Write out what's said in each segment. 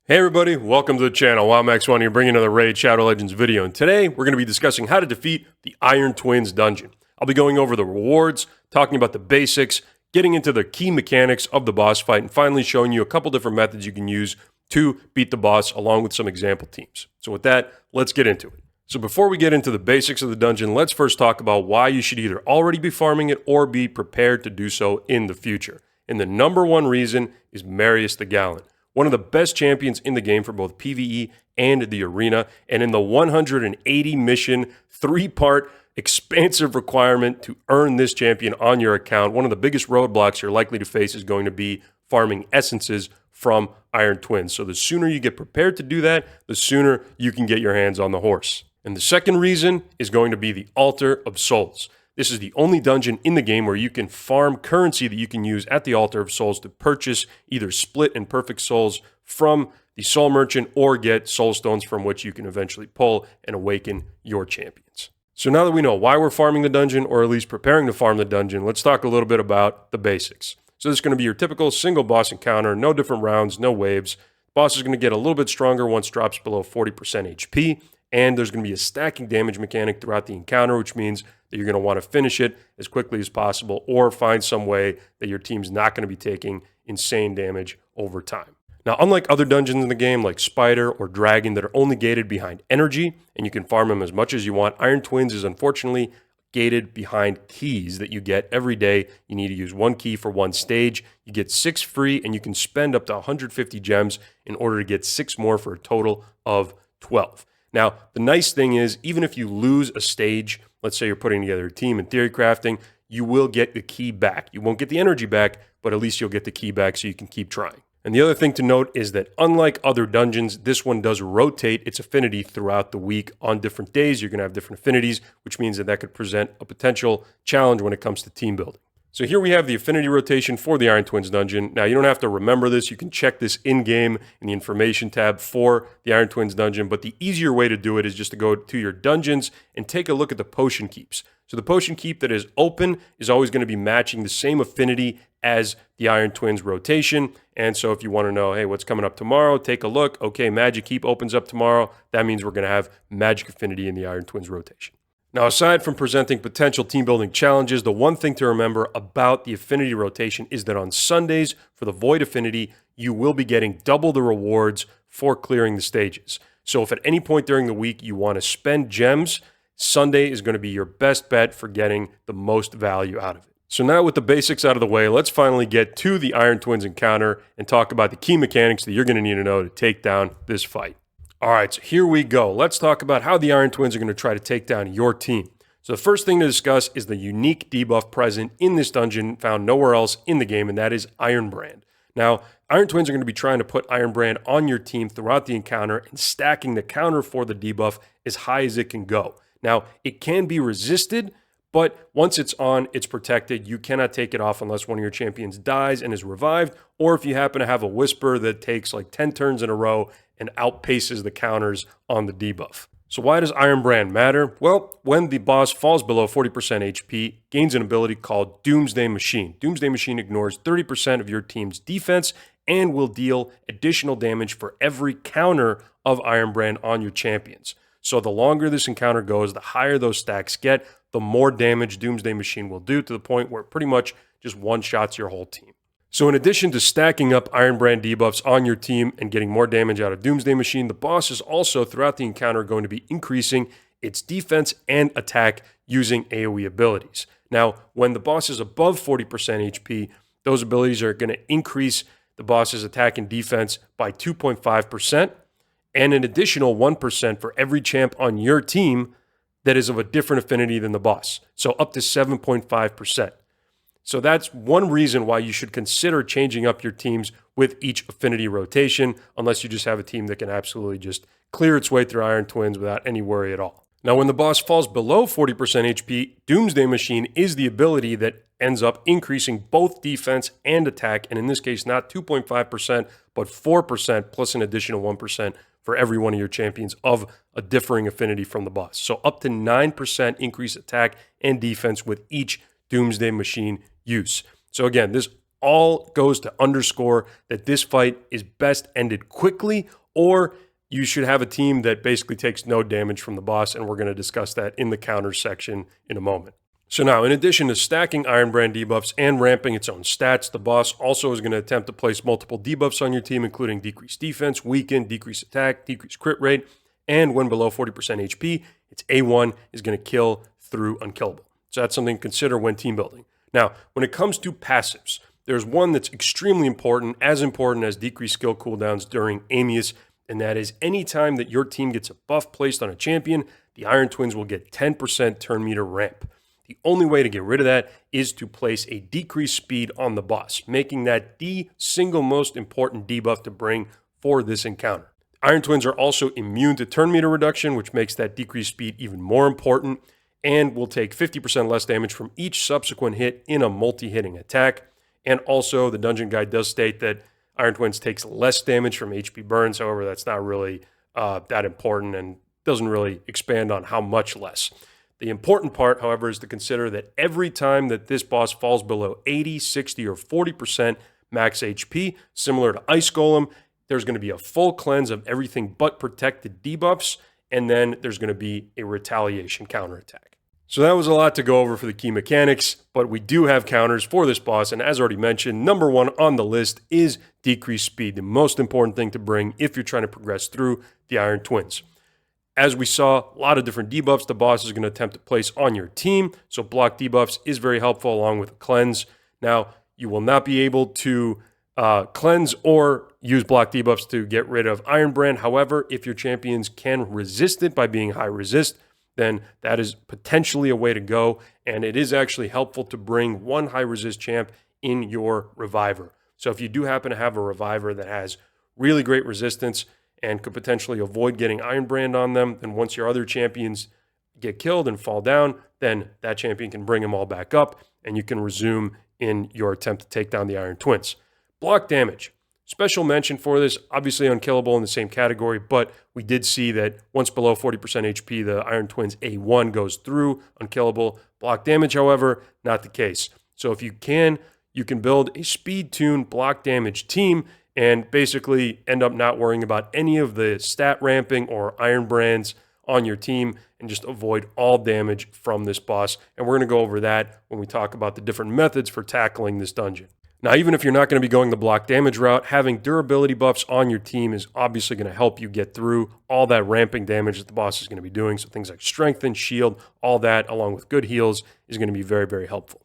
Hey everybody, welcome to the channel. WildMax1 here, bringing another Raid Shadow Legends video, and today we're going to be discussing how to defeat the Iron Twins dungeon. I'll be going over the rewards, talking about the basics, getting into the key mechanics of the boss fight, and finally showing you a couple different methods you can use to beat the boss along with some example teams. So with that, let's get into it. So before we get into the basics of the dungeon, let's first talk about why you should either already be farming it or be prepared to do so in the future. And the number one reason is Marius the Gallant, one of the best champions in the game for both PvE and the arena, and in the 180 mission, 3-part expansive requirement to earn this champion on your account, one of the biggest roadblocks you're likely to face is going to be farming essences from Iron Twins. So the sooner you get prepared to do that, the sooner you can get your hands on the horse. And the second reason is going to be the Altar of Souls. This is the only dungeon in the game where you can farm currency that you can use at the Altar of Souls to purchase either split and perfect souls from the Soul Merchant or get Soulstones from which you can eventually pull and awaken your champions. So now that we know why we're farming the dungeon, or at least preparing to farm the dungeon, let's talk a little bit about the basics. So this is going to be your typical single boss encounter, no different rounds, no waves. The boss is going to get a little bit stronger once it drops below 40% HP. And there's going to be a stacking damage mechanic throughout the encounter, which means that you're going to want to finish it as quickly as possible or find some way that your team's not going to be taking insane damage over time. Now, unlike other dungeons in the game like Spider or Dragon that are only gated behind energy and you can farm them as much as you want, Iron Twins is unfortunately gated behind keys that you get every day. You need to use one key for one stage. You get 6 free and you can spend up to 150 gems in order to get 6 more for a total of 12. Now, the nice thing is, even if you lose a stage, let's say you're putting together a team in theory crafting, you will get the key back. You won't get the energy back, but at least you'll get the key back so you can keep trying. And the other thing to note is that unlike other dungeons, this one does rotate its affinity throughout the week. On different days, you're going to have different affinities, which means that could present a potential challenge when it comes to team building. So here we have the affinity rotation for the Iron Twins dungeon. Now, you don't have to remember this. You can check this in-game in the information tab for the Iron Twins dungeon, but the easier way to do it is just to go to your dungeons and take a look at the potion keeps. So the potion keep that is open is always going to be matching the same affinity as the Iron Twins rotation. And so if you want to know, hey, what's coming up tomorrow, take a look. Okay, Magic Keep opens up tomorrow. That means we're going to have Magic Affinity in the Iron Twins rotation. Now, aside from presenting potential team building challenges, the one thing to remember about the affinity rotation is that on Sundays for the Void Affinity, you will be getting double the rewards for clearing the stages. So if at any point during the week you want to spend gems, Sunday is going to be your best bet for getting the most value out of it. So now with the basics out of the way, let's finally get to the Iron Twins encounter and talk about the key mechanics that you're going to need to know to take down this fight. All right, so here we go. Let's talk about how the Iron Twins are going to try to take down your team. So the first thing to discuss is the unique debuff present in this dungeon found nowhere else in the game, and that is Iron Brand. Now, Iron Twins are going to be trying to put Iron Brand on your team throughout the encounter and stacking the counter for the debuff as high as it can go. Now, it can be resisted, but once it's on, it's protected. You cannot take it off unless one of your champions dies and is revived, or if you happen to have a Whisper that takes like 10 turns in a row and outpaces the counters on the debuff. So why does Iron Brand matter? Well, when the boss falls below 40% HP, gains an ability called Doomsday Machine. Doomsday Machine ignores 30% of your team's defense and will deal additional damage for every counter of Iron Brand on your champions. So the longer this encounter goes, the higher those stacks get, the more damage Doomsday Machine will do, to the point where it pretty much just one-shots your whole team. So in addition to stacking up Iron Brand debuffs on your team and getting more damage out of Doomsday Machine, the boss is also throughout the encounter going to be increasing its defense and attack using AoE abilities. Now, when the boss is above 40% HP, those abilities are going to increase the boss's attack and defense by 2.5% and an additional 1% for every champ on your team that is of a different affinity than the boss. So up to 7.5%. So that's one reason why you should consider changing up your teams with each affinity rotation, unless you just have a team that can absolutely just clear its way through Iron Twins without any worry at all. Now, when the boss falls below 40% HP, Doomsday Machine is the ability that ends up increasing both defense and attack, and in this case, not 2.5%, but 4% plus an additional 1% for every one of your champions of a differing affinity from the boss. So up to 9% increase attack and defense with each Doomsday Machine use. So again, this all goes to underscore that this fight is best ended quickly, or you should have a team that basically takes no damage from the boss, and we're going to discuss that in the counters section in a moment. So now, in addition to stacking Iron Brand debuffs and ramping its own stats, the boss also is going to attempt to place multiple debuffs on your team, including decreased defense, weaken, decreased attack, decreased crit rate, and when below 40% HP, its A1 is going to kill through unkillable. So that's something to consider when team building. Now, when it comes to passives, there's one that's extremely important as decreased skill cooldowns during Amius, and that is anytime that your team gets a buff placed on a champion, the Iron Twins will get 10% turn meter ramp. The only way to get rid of that is to place a decreased speed on the boss, making that the single most important debuff to bring for this encounter. Iron Twins are also immune to turn meter reduction, which makes that decreased speed even more important, and will take 50% less damage from each subsequent hit in a multi-hitting attack. And also, the Dungeon Guide does state that Iron Twins takes less damage from HP burns. However, that's not really that important and doesn't really expand on how much less. The important part, however, is to consider that every time that this boss falls below 80, 60, or 40% max HP, similar to Ice Golem, there's going to be a full cleanse of everything but protected debuffs, and then there's going to be a retaliation counterattack. So that was a lot to go over for the key mechanics, but we do have counters for this boss, and as already mentioned, number one on the list is decreased speed, the most important thing to bring if you're trying to progress through the Iron Twins. As we saw, a lot of different debuffs the boss is going to attempt to place on your team, so block debuffs is very helpful along with a cleanse. Now, you will not be able to cleanse or use block debuffs to get rid of Iron Brand. However, if your champions can resist it by being high resist, then that is potentially a way to go, and it is actually helpful to bring one high resist champ in your reviver. So if you do happen to have a reviver that has really great resistance and could potentially avoid getting Iron Brand on them, then once your other champions get killed and fall down, then that champion can bring them all back up, and you can resume in your attempt to take down the Iron Twins. Block damage. Special mention for this, obviously unkillable in the same category, but we did see that once below 40% HP, the Iron Twins A1 goes through unkillable. Block damage, however, not the case. So if you can build a speed tune block damage team and basically end up not worrying about any of the stat ramping or Iron Brands on your team and just avoid all damage from this boss. And we're going to go over that when we talk about the different methods for tackling this dungeon. Now, even if you're not going to be going the block damage route, having durability buffs on your team is obviously going to help you get through all that ramping damage that the boss is going to be doing. So things like strengthen, shield, all that, along with good heals, is going to be very, very helpful.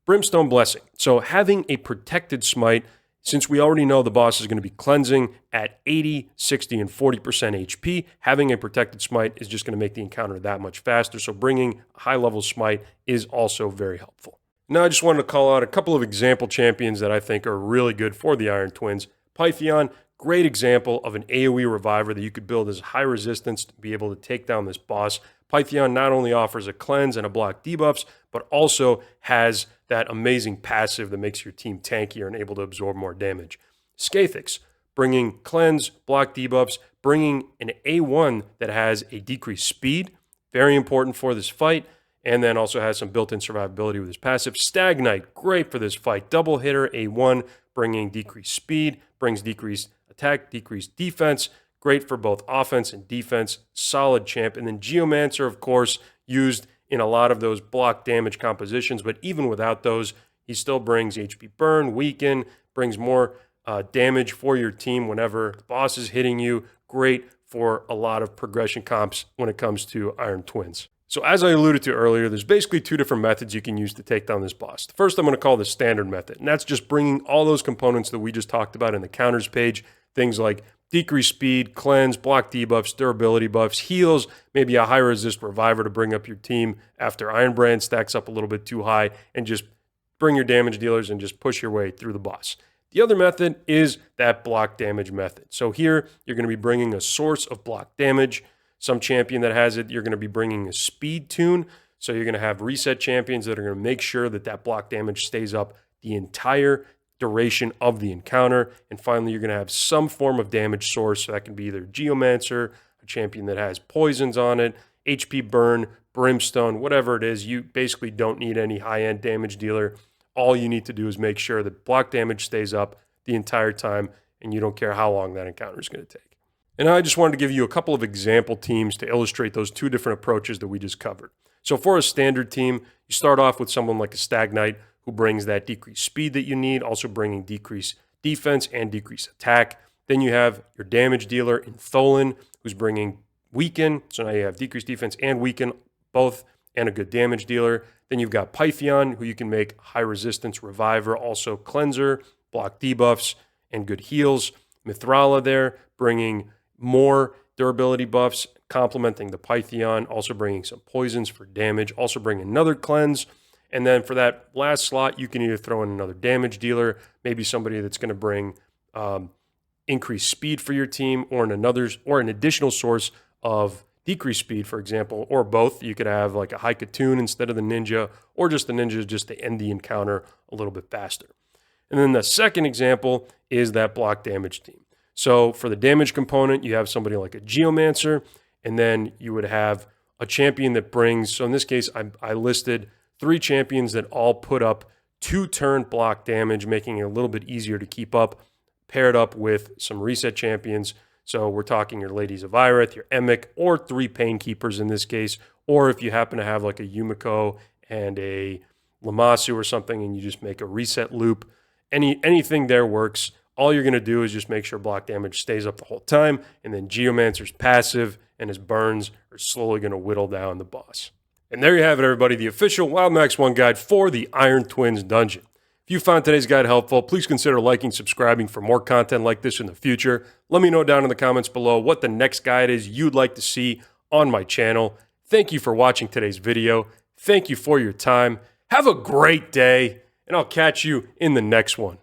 Brimstone Blessing. So having a protected smite, since we already know the boss is going to be cleansing at 80, 60, and 40% HP, having a protected smite is just going to make the encounter that much faster. So bringing a high-level smite is also very helpful. Now I just wanted to call out a couple of example champions that I think are really good for the Iron Twins. Pythion, great example of an AoE reviver that you could build as high resistance to be able to take down this boss. Pythion not only offers a cleanse and a block debuffs, but also has that amazing passive that makes your team tankier and able to absorb more damage. Scathix, bringing cleanse, block debuffs, bringing an A1 that has a decreased speed, very important for this fight, and then also has some built-in survivability with his passive. Stagnite, great for this fight. Double hitter, A1, bringing decreased speed, brings decreased attack, decreased defense. Great for both offense and defense. Solid champ. And then Geomancer, of course, used in a lot of those block damage compositions, but even without those, he still brings HP burn, weaken, brings more damage for your team whenever the boss is hitting you. Great for a lot of progression comps when it comes to Iron Twins. So as I alluded to earlier, there's basically two different methods you can use to take down this boss. The first I'm going to call the standard method, and that's just bringing all those components that we just talked about in the counters page, things like decreased speed, cleanse, block debuffs, durability buffs, heals, maybe a high resist reviver to bring up your team after Iron Brand stacks up a little bit too high, and just bring your damage dealers and just push your way through the boss. The other method is that block damage method. So here, you're going to be bringing a source of block damage. Some champion that has it, you're going to be bringing a speed tune. So you're going to have reset champions that are going to make sure that that block damage stays up the entire duration of the encounter. And finally, you're going to have some form of damage source. So that can be either Geomancer, a champion that has poisons on it, HP burn, brimstone, whatever it is. You basically don't need any high-end damage dealer All you need to do is make sure that block damage stays up the entire time, and you don't care how long that encounter is going to take. And I just wanted to give you a couple of example teams to illustrate those two different approaches that we just covered. So for a standard team, you start off with someone like a Stag Knight who brings that decreased speed that you need, also bringing decreased defense and decreased attack. Then you have your damage dealer in Tholen, who's bringing weaken. So now you have decreased defense and weaken both, and a good damage dealer. Then you've got Pythion, who you can make high resistance reviver, also cleanser, block debuffs, and good heals. Mithrala there, bringing more durability buffs, complementing the Pythion, also bringing some poisons for damage, also bringing another cleanse. And then for that last slot, you can either throw in another damage dealer, maybe somebody that's going to bring increased speed for your team, or an additional source of decreased speed, for example, or both. You could have like a Haikatoon instead of the ninja, or just the ninja just to end the encounter a little bit faster. And then the second example is that block damage team. So for the damage component, you have somebody like a Geomancer, and then you would have a champion that brings, so in this case, I listed 3 champions that all put up 2-turn block damage, making it a little bit easier to keep up, paired up with some reset champions. So we're talking your Ladies of Irith, your Emic, or 3 Painkeepers in this case, or if you happen to have like a Yumiko and a Lamasu or something, and you just make a reset loop, anything there works. All you're going to do is just make sure block damage stays up the whole time, and then Geomancer's passive and his burns are slowly going to whittle down the boss. And there you have it, everybody, the official WoW Max 1 guide for the Iron Twins dungeon. If you found today's guide helpful, please consider liking, subscribing for more content like this in the future. Let me know down in the comments below what the next guide is you'd like to see on my channel. Thank you for watching today's video. Thank you for your time. Have a great day, and I'll catch you in the next one.